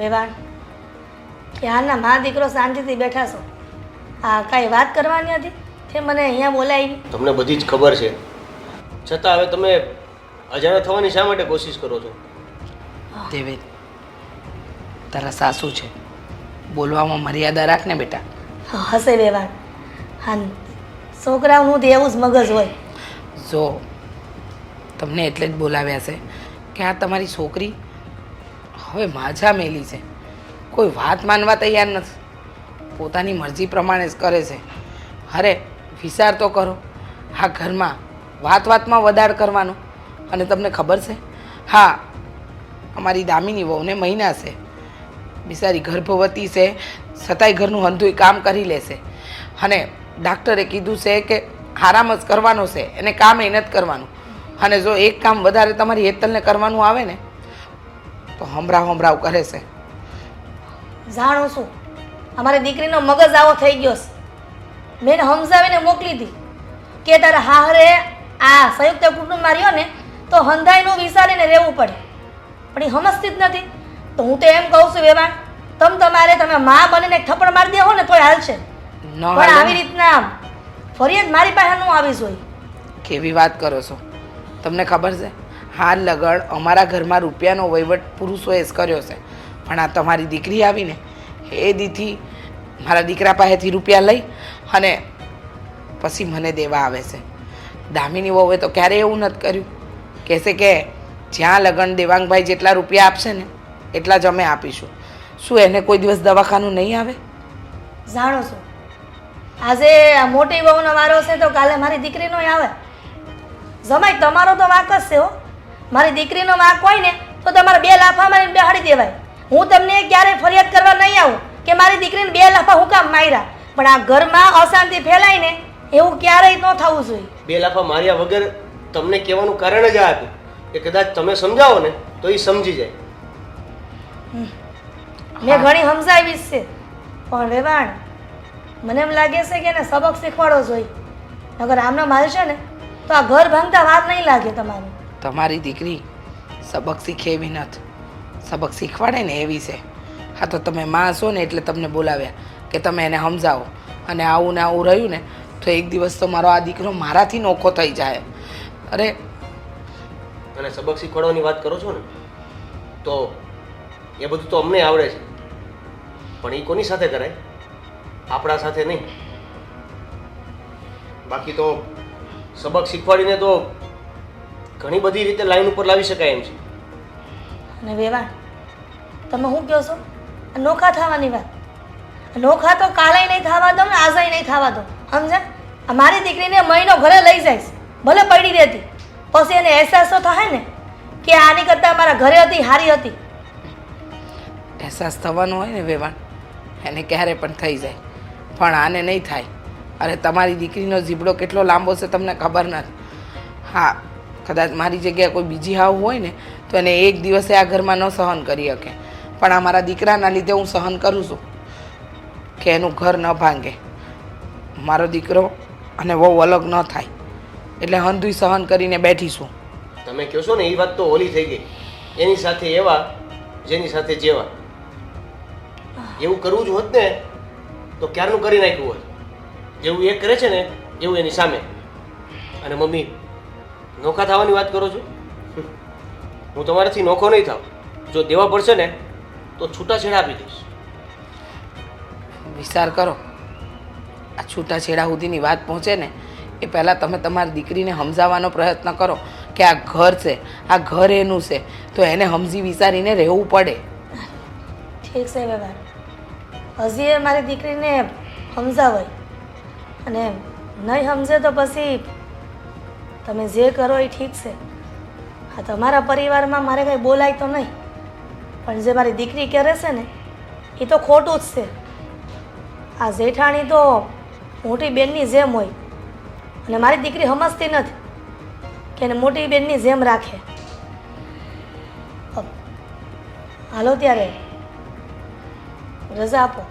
વેવાણ, ક્યારના મા દીકરો શાંતિથી બેઠા છો. આ કાંઈ વાત કરવાની હતી તે મને અહીંયા બોલાવી? તમને બધી જ ખબર છે, છતાં હવે તમે અજાણ્યા થવાની શા માટે કોશિશ કરો છો? દેવેન, તારા સાસુ છે, બોલવામાં મર્યાદા રાખ ને બેટા. હશે વેવાણ. હા, છોકરાઓનું તો એવું જ મગજ હોય. જો તમને એટલે જ બોલાવ્યા છે કે આ તમારી છોકરી હવે માજા મેલી છે, કોઈ વાત માનવા તૈયાર નથી, પોતાની મરજી પ્રમાણે જ કરે છે. અરે વિચાર તો કરો, આ ઘરમાં વાત વાતમાં વધાર કરવાનો. અને તમને ખબર છે, હા, અમારી દામિની વહુને મહિના છે, બિચારી ગર્ભવતી છે, છતાંય ઘરનું હંધુય કામ કરી લેશે. અને ડાક્ટરે કીધું છે કે આરામ જ કરવાનો છે, એને કામ એ નથી કરવાનું. અને જો એક કામ વધારે તમારી હેતલને કરવાનું આવે ને તો હમરાવ કરે છે. જાણું છું, અમારી દીકરીનો મગજ આવો થઈ ગયો છે. મેં એને સમજાવીને મોકલી હતી કે તારા હાહરે આ સંયુક્ત કુટુંબમાં રહ્યો ને તો હંધાઈનું વિચારીને રહેવું પડે, પણ એ સમજતી જ નથી. તો હું તો એમ કહું છું વેવાણ, તમે મા બનીને થપ્પડ મારી દેવો ને તોય હાલશે, પણ આવી રીતના ફરિયાદ મારી પાસે ન આવી જોઈએ. કેવી વાત કરો છો? તમને ખબર છે, હાલ લગન અમારા ઘરમાં રૂપિયાનો વહીવટ પુરુષોએ જ કર્યો છે, પણ આ તમારી દીકરી આવીને એ દીથી મારા દીકરા પાસેથી રૂપિયા લઈ અને પછી મને દેવા આવે છે. દામિની વહુએ તો ક્યારેય એવું નથી કર્યું. કહેશે કે જ્યાં લગન દેવાંગભાઈ જેટલા રૂપિયા આપશે ને એટલા જ અમે આપીશું. શું એને કોઈ દિવસ દવાખાનું નહીં આવે? જાણો છો, આજે મોટી વહુનો વારો છે તો કાલે મારી દીકરીનો આવે. જમાઈ તમારો તો વાંક જ છે હો. મારી દીકરીનો વાંક હોય ને તો તમારે 2 લાફા મારીને બેહાડી દેવાય. હું તમને ક્યારેય ફરિયાદ કરવા નહીં આવું કે મારી દીકરીને 2 લાફા હું કામ માર્યા, પણ આ ઘરમાં અશાંતિ ફેલાય ને એવું ક્યારેય ન થવું જોઈએ. 2 લાફા માર્યા વગર તમને કહેવાનું કારણ જ આ હતું કે કદાચ તમે સમજાવો ને તો એ સમજી જાય. મેં ઘણી સમજાવી છે, પણ વેવાણ મને એમ લાગે છે કે એને સબક શીખવાડવો જોઈએ. અગર આમનો માલ છે ને તો આ ઘર ભાંગતા વાર નહીં લાગે તમારું. તમારી દીકરી સબક શીખે એવી નથી, સબક શીખવાડે ને એવી છે. હા, તો તમે માં છો ને એટલે તમને બોલાવ્યા કે તમે એને સમજાવો. અને આવું ને આવું રહ્યું ને તો એક દિવસ તો મારો આ દીકરો મારાથી નોખો થઈ જાય. અરે, અને સબક શીખવાડવાની વાત કરો છો ને તો એ બધું તો અમને આવડે છે, પણ એ કોની સાથે કરાય? આપણા સાથે નહીં. બાકી તો સબક શીખવાડીને તો ઘણી બધી રીતે લાઈન ઉપર લાવી શકાય એમ છે. અને વેવાણ, તમે શું કહો છો? નોખા થવાની વાત, નોખા તો કાલે નહીં થવા દો ને આજે નહીં થવા દો, સમજ્યા? મારી દીકરીને મહિનો ઘરે લઈ જઈશ, ભલે પડી રહેતી, પછી એને અહેસાસ તો થાય ને કે આની કરતાં મારા ઘરે હતી હારી હતી. અહેસાસ થવાનો હોય ને વેવાણ, એને ક્યારે પણ થઈ જાય, પણ આને નહીં થાય. અરે તમારી દીકરીનો જીબડો કેટલો લાંબો છે તમને ખબર નથી. હા, કદાચ મારી જગ્યાએ કોઈ બીજી હાવ હોય ને તો એને એક દિવસે આ ઘરમાં ન સહન કરી શકે, પણ આ મારા દીકરાના લીધે હું સહન કરું છું કે એનું ઘર ન ભાંગે, મારો દીકરો અને વહુ અલગ ન થાય, એટલે હંધુય સહન કરીને બેઠીશું. તમે કહો છો ને એ વાત તો ઓલી થઈ ગઈ. એની સાથે એવા જેની સાથે જેવા. એવું કરવું જ હોત ને તો ક્યારનું કરી નાખ્યું હોત. જેવું એ કરે છે ને એવું એની સામે. અને મમ્મી, નોખા થવાની વાત કરો છો? હું તમારાથી નોખો નહીં થાવ. જો દેવા પડશે ને તો છૂટાછેડા આપી દઈશ. વિચાર કરો, આ છૂટાછેડા સુધીની વાત પહોંચે ને એ પહેલાં તમે તમારી દીકરીને સમજાવવાનો પ્રયત્ન કરો કે આ ઘર છે, આ ઘર એનું છે, તો એને સમજી વિચારીને રહેવું પડે. ઠીક છે વેવાણ, હજી મારી દીકરીને સમજાવાય, અને નહીં સમજે તો પછી તમે જે કરો એ ઠીક છે. હા, તમારા પરિવારમાં મારે કંઈ બોલાય તો નહીં, પણ જે મારી દીકરી કરે છે ને એ તો ખોટું જ છે. આ જેઠાણી તો મોટી બેનની જેમ હોય, અને મારી દીકરી સમજતી નથી કે એને મોટી બેનની જેમ રાખે. હાલો ત્યારે રજા આપો.